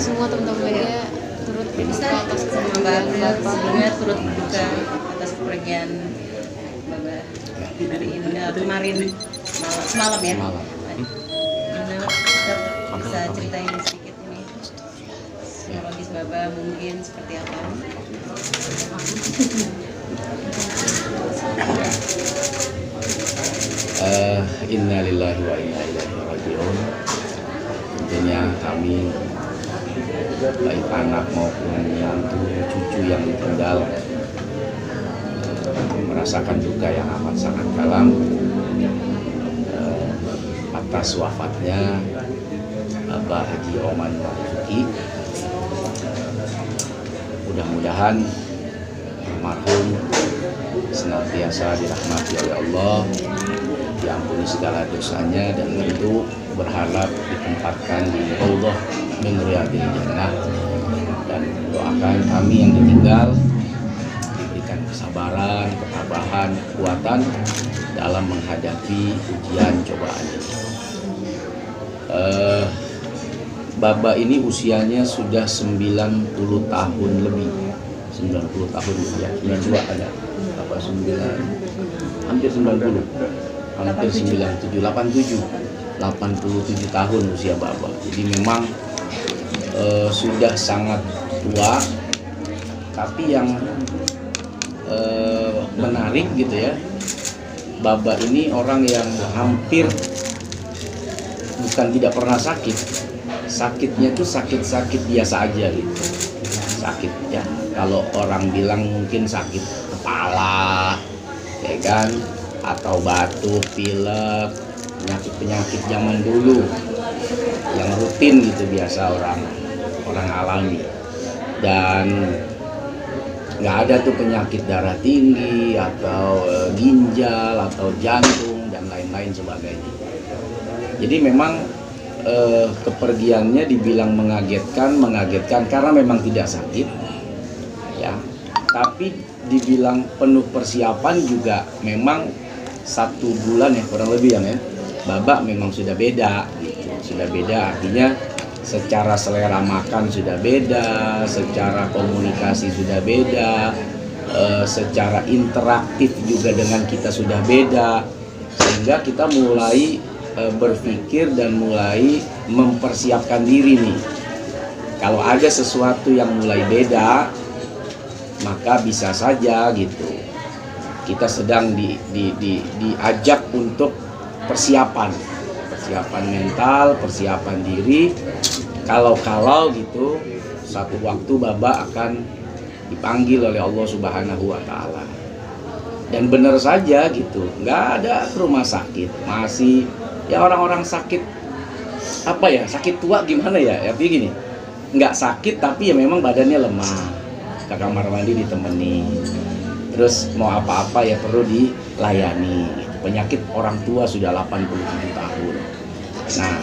semua teman-teman media turut berduka atas kepergian Bapak. Sebelumnya turut berduka atas kepergian Bapak hari ini kemarin semalam ya. Gimana kita bisa ceritain sedikit ini kronologis Bapak mungkin seperti apa? Inna lillahi wa inna ilaihi raji'un. Tentunya kami baik anak maupun menantu cucu yang ditinggal merasakan duka yang amat sangat dalam atas wafatnya Bapak Haji Oman Marzuki. Mudah-mudahan almarhum senantiasa dirahmati oleh Allah, diampuni segala dosanya, dan tentu berharap ditempatkan di Raudhah min Riyadil Jannah. Dan doakan kami yang ditinggal diberikan kesabaran, ketabahan, kekuatan dalam menghadapi ujian cobaan ini. Baba ini usianya sudah 90 tahun lebih. 90 tahun ya, 92 ada. Apa 9? Hampir 90. Hampir 97, 87 tahun usia Baba. Jadi memang sudah sangat tua. Tapi yang menarik gitu ya, Baba ini orang yang hampir bukan tidak pernah sakit. Sakitnya tuh sakit-sakit biasa aja gitu. Sakit ya, kalau orang bilang mungkin sakit kepala, ya kan, atau batuk, pilek, penyakit-penyakit zaman dulu yang rutin gitu biasa orang alami. Dan nggak ada tuh penyakit darah tinggi atau ginjal atau jantung dan lain-lain sebagainya. Jadi memang kepergiannya dibilang mengagetkan karena memang tidak sakit ya, tapi dibilang penuh persiapan juga. Memang 1 bulan ya kurang lebih ya, Baba memang sudah beda gitu. Sudah beda artinya secara selera makan sudah beda, secara komunikasi sudah beda, secara interaktif juga dengan kita sudah beda, sehingga kita mulai berpikir dan mulai mempersiapkan diri nih. Kalau ada sesuatu yang mulai beda, maka bisa saja gitu kita sedang diajak untuk persiapan mental, persiapan diri. Kalau gitu satu waktu Baba akan dipanggil oleh Allah Subhanahu wa Ta'ala. Dan benar saja gitu, nggak ada ke rumah sakit, masih ya orang-orang sakit apa ya, sakit tua gimana ya begini, nggak sakit tapi ya memang badannya lemah, ke kamar mandi ditemani, terus mau apa-apa ya perlu dilayani. Penyakit orang tua sudah 87 tahun. Nah,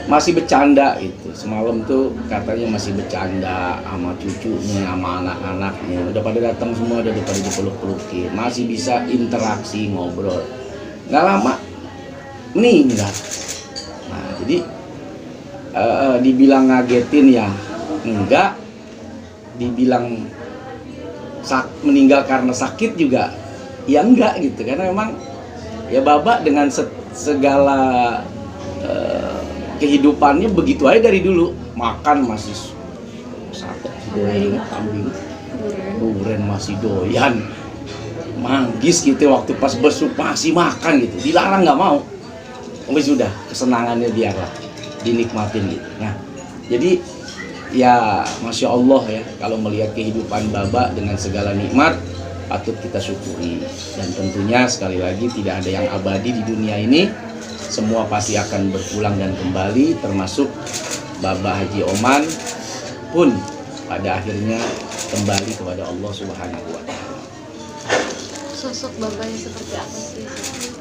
masih bercanda itu. Semalam tuh katanya masih bercanda sama cucunya, sama anak-anaknya. Udah pada datang semua, udah pada dipeluk-pelukin. Masih bisa interaksi, ngobrol. Nggak lama meninggal. Nah, jadi dibilang ngagetin ya enggak, dibilang meninggal karena sakit juga ya enggak gitu, karena memang ya Baba dengan segala kehidupannya begitu aja dari dulu. Makan masih sate goreng kambing, durian masih doyan, manggis gitu waktu pas besuk masih makan gitu, dilarang nggak mau. Sudah kesenangannya biarlah dinikmatin gitu. Nah, jadi ya Masya Allah ya, kalau melihat kehidupan Baba dengan segala nikmat patut kita syukuri. Dan tentunya sekali lagi tidak ada yang abadi di dunia ini, semua pasti akan berpulang dan kembali, termasuk Baba Haji Oman pun pada akhirnya kembali kepada Allah Subhanahu wa Ta'ala. Sosok Babanya seperti apa sih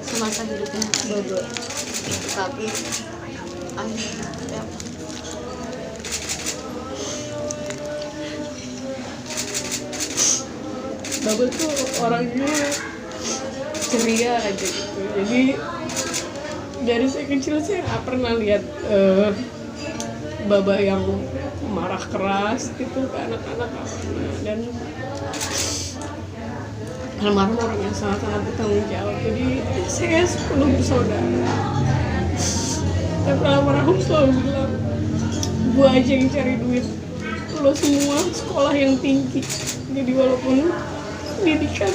semasa hidupnya Baba? Tapi akhirnya apa? Baba tuh orangnya ceria aja gitu. Jadi dari saya kecil saya nggak pernah lihat Baba yang marah keras gitu ke anak-anak dan almarhum orang yang sangat-sangat bertanggung jawab. Jadi saya 10 bersaudara, tapi almarhum selalu bilang, gua aja yang cari duit, lo semua sekolah yang tinggi. Jadi walaupun pendidikan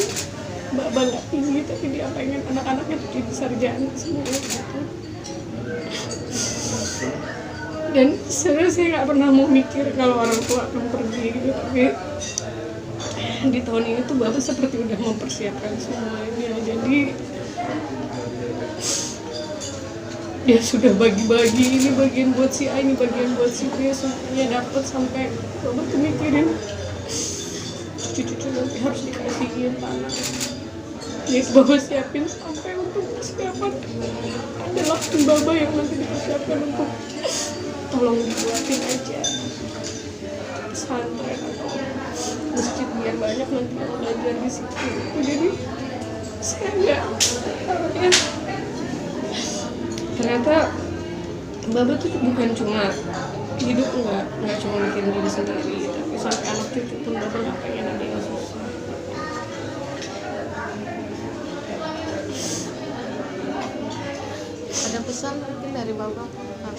Baba nggak tinggi, tapi dia pengen anak-anaknya tuh jadi sarjana semua gitu. Dan sebenarnya saya nggak pernah mau mikir kalau orang tua akan pergi gitu, tapi di tahun ini tuh Bapak seperti udah mempersiapkan semuanya. Jadi dia sudah bagi-bagi, ini bagian buat si A, ini bagian buat si B, semuanya dapat sampai Bapak tuh mikirin cucu-cucu nanti harus dikasihin tanah. Jadi Bapak siapin sampai untuk persiapan adalah Bapak yang nanti dipersiapkan untuk tolong dibuatin aja pesantren atau masjid biar banyak nanti yang belajar di situ. Jadi saya nggak ya, ternyata Baba tuh bukan cuma hidup nggak cuma mikirin diri sendiri, tapi sampai anak cucu pun Baba nggak pengen ada yang susah. Ada pesan mungkin dari Bapak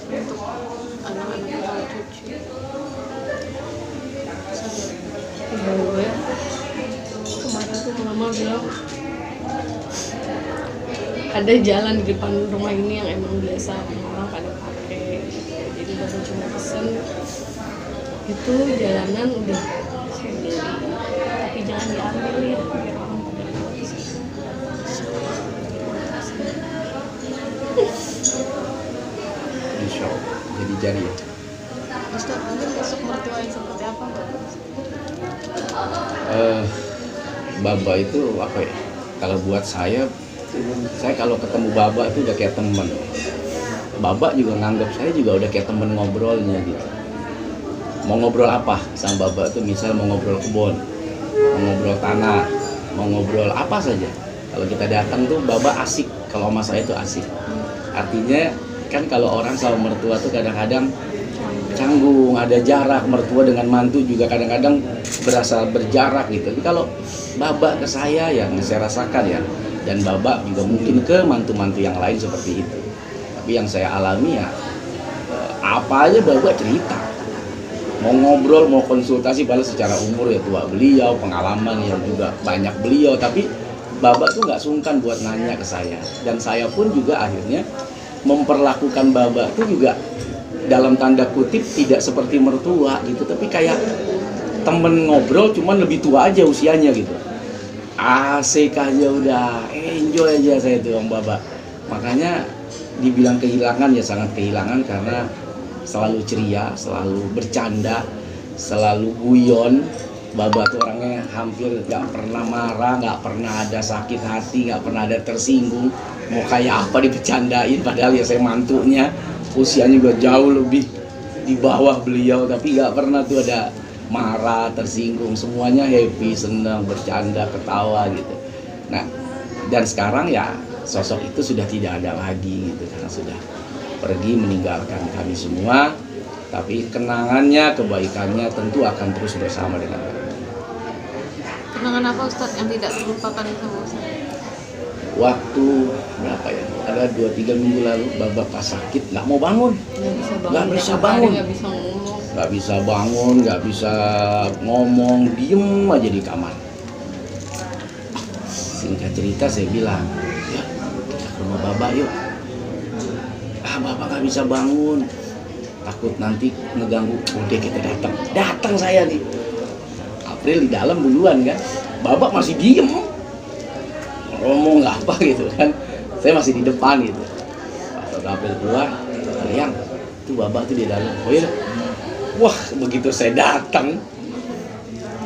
untuk anak-anak atau cucu? Gue kemarin tuh mama bilang ada jalan di depan rumah ini yang emang biasa orang pada pakai. Jadi Baba cuma pesen itu jalanan udah saya beli, tapi jangan diambil ya biar orang pada lewat di situ. Insya Allah jadi jariah. Ustaz, mungkin besok mertua yang seperti apa Bapak? Baba itu apa ya? Kalau buat saya kalau ketemu Baba itu udah kayak teman. Baba juga nganggap saya juga udah kayak temen ngobrolnya gitu. Mau ngobrol apa sama Baba itu, misal mau ngobrol kebun, mau ngobrol tanah, mau ngobrol apa saja. Kalau kita datang tuh Baba asik, kalau sama saya itu asik. Artinya kan kalau orang sama mertua tuh kadang-kadang canggung, ada jarak, mertua dengan mantu juga kadang-kadang berasa berjarak gitu. Tapi kalau Baba ke saya yang saya rasakan ya, dan Baba juga mungkin ke mantu-mantu yang lain seperti itu. Tapi yang saya alami ya apa aja Baba cerita. Mau ngobrol, mau konsultasi, balas secara umur ya tua beliau, pengalaman yang juga banyak beliau, tapi Baba tuh nggak sungkan buat nanya ke saya. Dan saya pun juga akhirnya memperlakukan Baba tuh juga dalam tanda kutip tidak seperti mertua gitu, tapi kayak temen ngobrol cuman lebih tua aja usianya gitu. Asik aja udah, enjoy aja saya tuh Om Baba. Makanya dibilang kehilangan ya sangat kehilangan, karena selalu ceria, selalu bercanda, selalu guyon. Baba tuh orangnya hampir gak pernah marah, gak pernah ada sakit hati, gak pernah ada tersinggung. Mau kayak apa dibercandain, padahal ya saya mantunya, usianya juga jauh lebih di bawah beliau, tapi gak pernah tuh ada marah, tersinggung. Semuanya happy, senang, bercanda, ketawa gitu. Nah, dan sekarang ya sosok itu sudah tidak ada lagi gitu, karena sudah pergi meninggalkan kami semua. Tapi kenangannya, kebaikannya tentu akan terus bersama dengan kami. Kenangan apa Ustaz yang tidak terlupakan sama Ustaz? Waktu berapa ya? Ada 2-3 minggu lalu Baba pas sakit nggak mau bangun, nggak bisa bangun, nggak bisa bangun, nggak bisa ngomong, diem aja di kamar. Singkat cerita saya bilang, ya kita ke rumah Baba yuk. Baba nggak bisa bangun, takut nanti ngeganggu. Udah kita datang saya nih. April di dalam duluan kan, Baba masih diem, ngomong nggak apa gitu kan, saya masih di depan gitu. Pas April keluar, yang itu Baba tuh di dalam. Oh iya, wah begitu saya datang,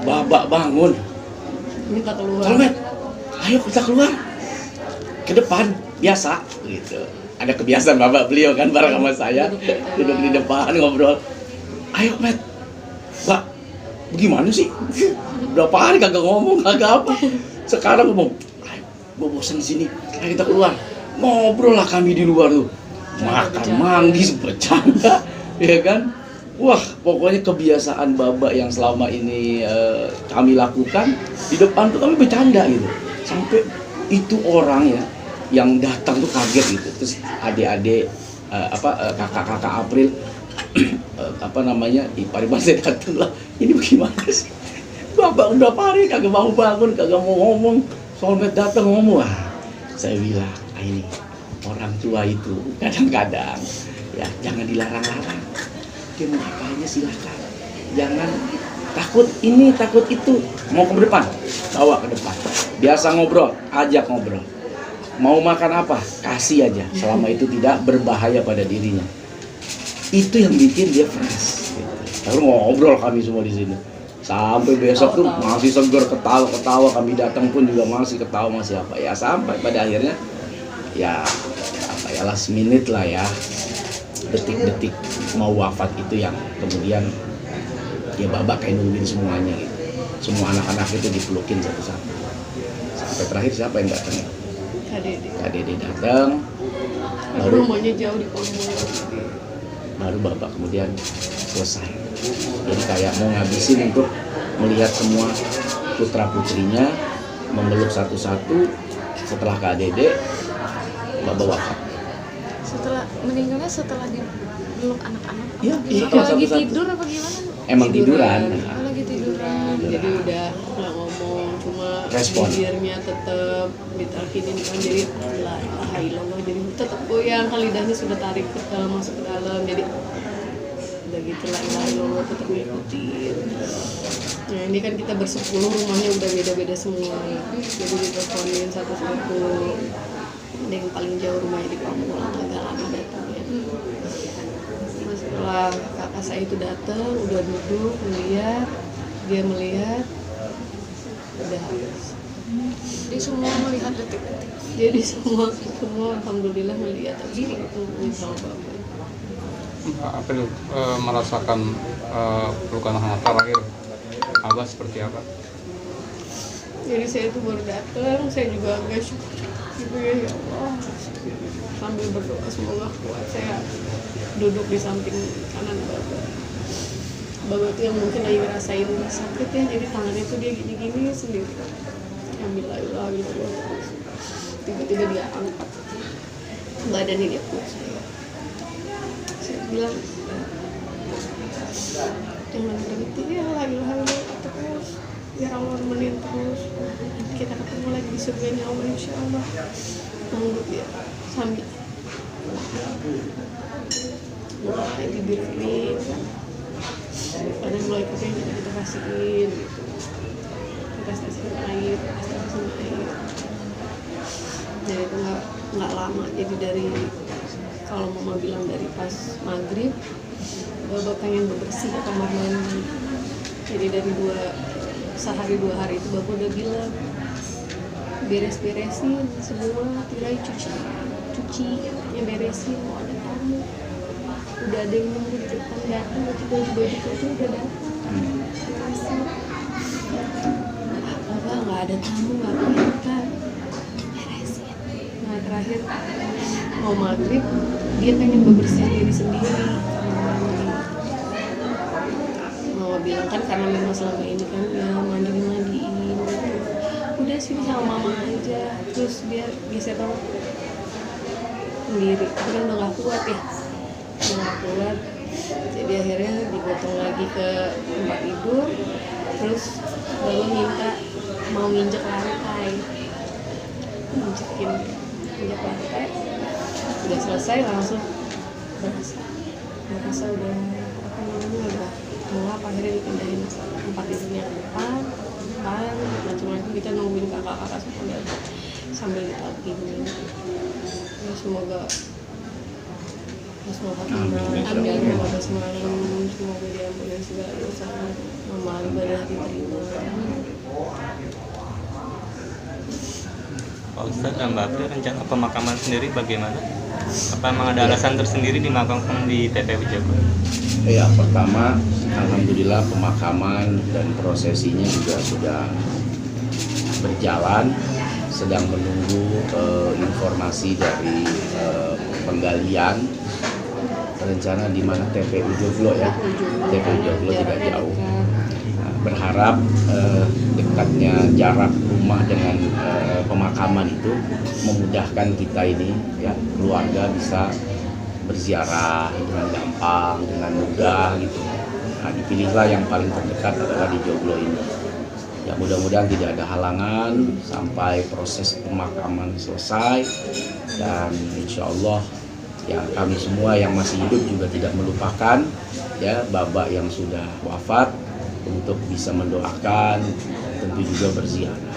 Baba bangun, Minta keluar. Met, ayo kita keluar ke depan, biasa gitu. Ada kebiasaan Baba beliau kan bareng sama saya, duduk di depan ngobrol. Ayo Met, Mbak, bagaimana sih? Berapa hari kagak ngomong, kagak apa. Sekarang ngomong, ayo, gue bosan di sini, ayo kita keluar. Ngobrol lah kami di luar tuh. Makan, manggis, bercanda, ya kan? Wah, pokoknya kebiasaan Baba yang selama ini kami lakukan di depan tuh kami bercanda gitu. Sampai itu orang ya yang datang tuh kaget gitu. Terus adik-adik kakak-kakak April apa namanya ipar-ipar saya datang lah. Ini bagaimana sih? Baba udah pari kagak mau bangun, kagak mau ngomong. Soulmate datang ngomong. Wah, saya bilang, ini orang tua itu kadang-kadang ya jangan dilarang-larang. Dia mau apanya silakan, jangan takut ini takut itu, mau ke depan bawa ke depan, biasa ngobrol ajak ngobrol, mau makan apa kasih aja selama itu tidak berbahaya pada dirinya. Itu yang bikin dia fresh gitu. Lalu ngobrol kami semua di sini sampai besok tuh masih seger, ketawa kami datang pun juga masih ketawa masih apa ya, sampai pada akhirnya ya apa ya last minute lah ya, detik-detik mau wafat itu yang kemudian ya Baba kayak nungguin semuanya gitu. Semua anak-anak itu dipelukin satu-satu. Sampai terakhir siapa yang datang? Kak Dede datang. Baru rumahnya jauh di Pombong. Baru Baba kemudian selesai. Jadi kayak mau ngabisin untuk melihat semua putra-putrinya memeluk satu-satu. Setelah Kak Dede, Baba wafat. Setelah meninggalnya setelah dipeluk anak-anak. Iya, Apa lagi tidur apa gimana? Emang tiduran. Oh, lagi tiduran. Jadi udah nggak ngomong, cuma Respon. bibirnya tetap ditakinin kan, jadi la ilaha illallah, jadi tetap goyang kan, lidahnya sudah tarik ke dalam, masuk ke dalam, jadi udah gitu la ilaha illallah tetap ngikutin. Nah ini kan kita bersepuluh, rumahnya udah beda-beda semua, jadi diteleponin satu-satu. Ada yang paling jauh rumahnya di Pamulang, agak lama datangnya. Setelah kakak saya itu datang, udah duduk melihat, dia melihat, udah habis. Jadi semua melihat detik-detik. Jadi semua alhamdulillah melihat habis itu sama Bapak. Mbak April merasakan pelukan hangat terakhir Abah seperti apa? Jadi saya itu baru datang, saya juga agak syukur gitu ya Allah, sambil berdoa semoga kuat. Saya duduk di samping kanan Bapak itu yang mungkin lagi ngerasain sakit ya, jadi tangannya tuh dia gini-gini sendiri, ambil la ilaha illallah, tiba-tiba dia angkat badannya, dia peluk saya bilang jangan berhenti ya, la ilaha illallah terus, biar Allah nemenin terus, kita ketemu lagi di surganya Allah insyaallah. Menurut dia sambil mulai bibir kering, kadang mulai kering kita kasihin gitu, kita kasihin air. Jadi itu nggak lama, jadi dari kalau mama bilang dari pas maghrib Bapak pengen bebersih kamar mandi, jadi dari sehari 2 hari itu Bapak udah bilang beres-beresin semua, tirai cuci yang beresin, mau ada tamu, udah ada yang nunggu di depan, datang baju itu udah datang beresin. Bapak nggak ada tamu, nggak kelihatan, beresin. Nah terakhir mau maghrib dia pengen bebersihin diri sendiri. Mama bilang kan karena memang selama ini kan ya mandiin gitu, udah sini sama mama aja, terus dia geser banget sendiri, tapi kan udah gak kuat ya, jadi akhirnya digotong lagi ke tempat tidur. Terus Bapak minta mau nginjek lantai, injek lantai, udah selesai langsung berasa udah apa namanya, udah gelap. Akhirnya dipindahin tempat tidurnya ke depan, macam-macam. Kita nungguin kakak-kakak semua sambil ditalkinin. Ya semoga amin, semoga semalam, semoga diampuni segala dosa, amal ibadah diterima. Pak Ustadz dan Mbak April, rencana pemakaman sendiri bagaimana? Apa memang ada alasan tersendiri dimakamkan di TPU Jawa? Ya, pertama alhamdulillah pemakaman dan prosesinya juga sudah berjalan, sedang menunggu informasi dari penggalian rencana di mana TPU Joglo ya, TPU Joglo tidak jauh. Nah, berharap dekatnya jarak rumah dengan pemakaman itu memudahkan kita ini ya, keluarga bisa berziarah dengan gampang, dengan mudah gitu. Nah, dipilihlah yang paling terdekat adalah di Joglo ini. Ya mudah-mudahan tidak ada halangan sampai proses pemakaman selesai, dan insya Allah ya kami semua yang masih hidup juga tidak melupakan ya Bapak yang sudah wafat untuk bisa mendoakan, tentu juga berziarah.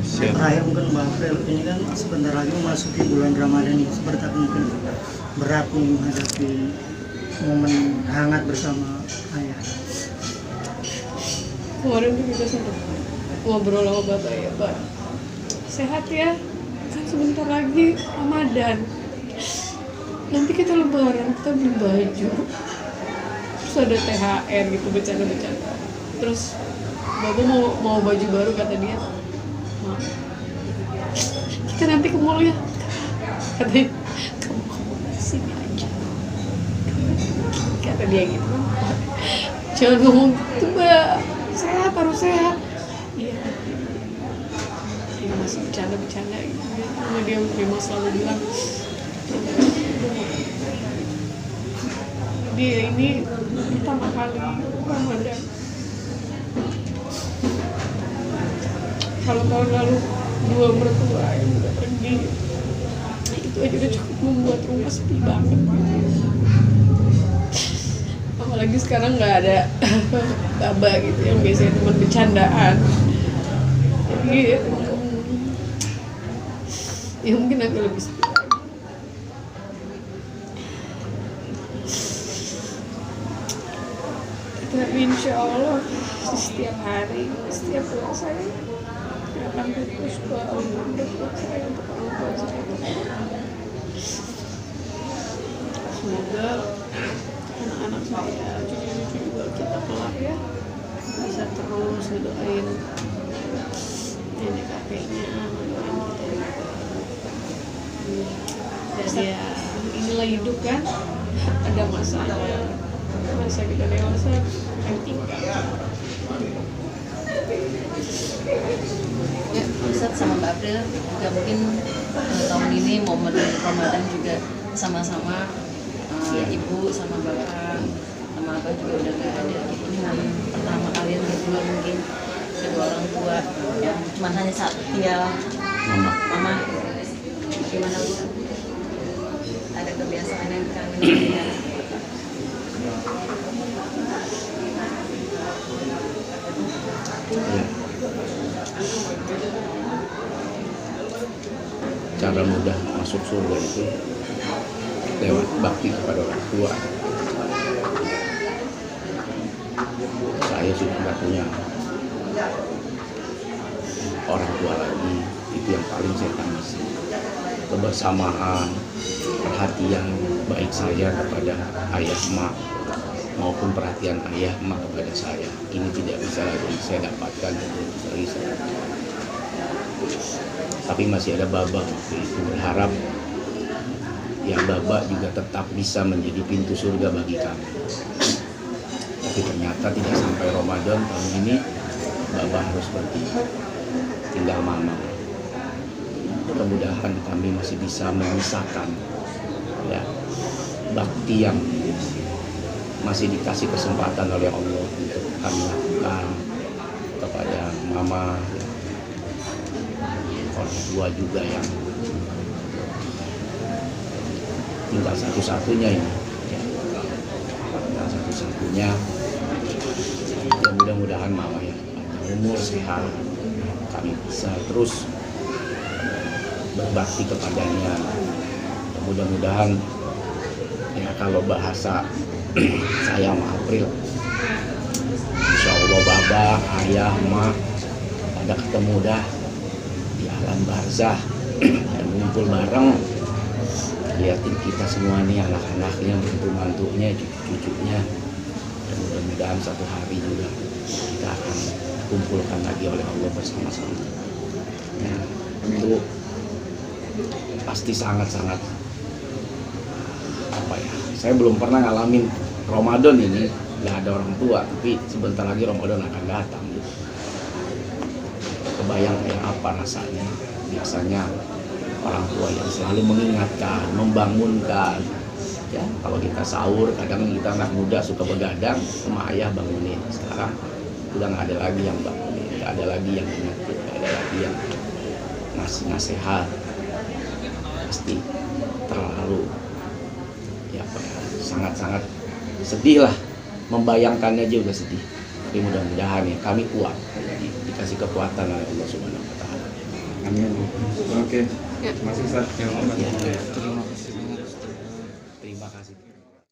Terakhir mungkin Mbak April, ini kan sebentar lagi memasuki bulan Ramadan ini, seperti apa mungkin berat nih menghadapi momen hangat bersama ayah. Kemarin tuh kita sempat ngobrol sama bapak, ya Pak, sehat ya, kan sebentar lagi Ramadan, nanti kita lebaran, kita beli baju, terus ada THR gitu, bercanda-bercanda. Terus bapak mau baju baru, kata dia, "Ma, kita nanti ke mall ya," katanya, "kamu sini aja," kata dia gitu. "Jangan ngomong gitu Mbak, sehat harus sehat." Iya, dia masih bercanda-bercanda gitu. Dia memang selalu bilang, dia ini pertama kali Ramadan. Kalau tahun lalu 2 mertua yang udah pergi, itu aja udah cukup membuat rumah sepi banget. Apalagi sekarang nggak ada baba gitu yang biasanya cuma bercandaan. Jadi ya mungkin agak lebih sepi lagi. Tapi insya Allah setiap hari, setiap puasa saya akan terus doa untuk saya, untuk orang tua saya. Semoga anak-anak saya, cucu-cucu juga kita kelak ya bisa terus ngedoain nenek kakeknya, ngedoain kita. Dan ya inilah hidup kan, ada masanya, masa kita dewasa yang tinggal. Ya, Ustadz sama Mbak April juga mungkin tahun ini momen Ramadan juga sama-sama ibu sama bapak sama abah juga udah nggak ada. Ini momen pertama kalian berdua mungkin kedua orang tua yang cuma hanya tinggal mama. Gimana Bu? Ada kebiasaan yang kangen ya? Cara mudah masuk surga itu lewat bakti kepada orang tua. Saya sudah tidak punya orang tua lagi, itu yang paling saya tangisi. Kebersamaan, perhatian baik saya kepada ayah emak maupun perhatian ayah emak kepada saya, ini tidak bisa lagi saya dapatkan, tidak bisa lagi saya dapatkan. Tapi masih ada Baba waktu itu, berharap ya Baba juga tetap bisa menjadi pintu surga bagi kami. Tapi ternyata tidak sampai Ramadan tahun ini Baba harus pergi, tinggal mama. Mudah-mudahan kami masih bisa memisahkan ya bakti yang masih dikasih kesempatan oleh Allah untuk kami lakukan kepada mama ya. Orang tua juga yang tinggal satu-satunya ini ya. Tinggal satu-satunya ya, mudah-mudahan mama ya panjang umur, sehat, kami bisa terus berbakti kepadanya ya, mudah-mudahan ya kalau bahasa saya sama April, insya Allah Baba, ayah, emak pada ketemu dah di alam barzah dan ngumpul bareng, liatin kita semua nih, anak-anaknya, mantu-mantunya, cucu-cucunya, dan mudah-mudahan satu hari juga kita akan kumpulkan lagi oleh Allah bersama-sama. Ya, itu pasti sangat-sangat saya belum pernah ngalamin Ramadan ini nggak ada orang tua, tapi sebentar lagi Ramadan akan datang gitu. Kebayang kayak apa rasanya. Biasanya orang tua yang selalu mengingatkan, membangunkan. Ya, kalau kita sahur, kadang kita anak muda suka begadang, sama ayah bangunin. Sekarang udah nggak ada lagi yang bangunin, nggak ada lagi yang ingetin, nggak ada lagi yang ngasih nasihat. Pasti terlalu ya sangat-sangat sedih lah, membayangkannya aja udah sedih. Tapi mudah-mudahan ya kami kuat, dikasih kekuatan oleh Allah Subhanahu Wa Taala. Amin. Oke. Ya. Terima kasih Ustaz. Ya.